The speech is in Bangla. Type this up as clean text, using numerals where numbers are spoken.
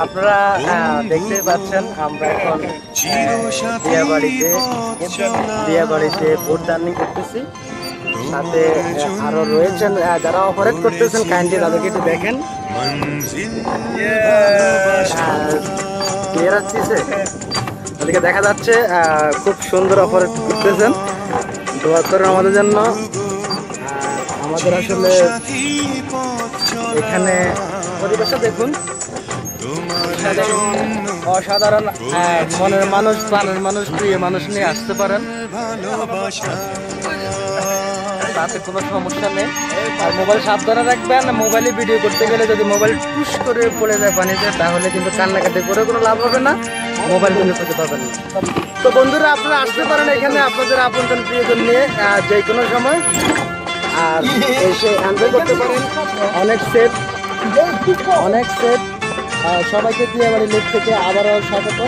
আপনারা দেখতে পাচ্ছেন আমরা এখন বিয়ে বাড়িতে ভোটদানি করতেছি। সাথে আরো রয়েছেন যারা অপারেট করতেছেন, কাইন্ডলি তাদেরকে একটু দেখেন। ওদিকে দেখা যাচ্ছে খুব সুন্দর অপারেট করতেছেন। দোয়া করেন আমাদের জন্য। আমাদের আসলে এখানে পরিবেশটা দেখুন, অসাধারণ। মনের মানুষ, প্রাণের মানুষ, প্রিয় মানুষ নিয়ে আসতে পারেন, তাতে কোনো সমস্যা নেই। আর মোবাইল সাবধানে রাখবেন। মোবাইলে ভিডিও করতে গেলে যদি মোবাইল টুস করে পড়ে যায় পানিতে, তাহলে কিন্তু কান্নাকাটি করে কোনো লাভ হবে না, মোবাইল কিন্তু করতে পারবেন না। তো বন্ধুরা, আপনারা আসতে পারেন এখানে আপনাদের আপনজন প্রিয়জন নিয়ে যে কোনো সময়, আর এসে এনজয় করতে পারেন। অনেক সেফ, অনেক সেফ। সবাইকে বিয়ে বাড়ি লিগ থেকে আবারও স্বাগত।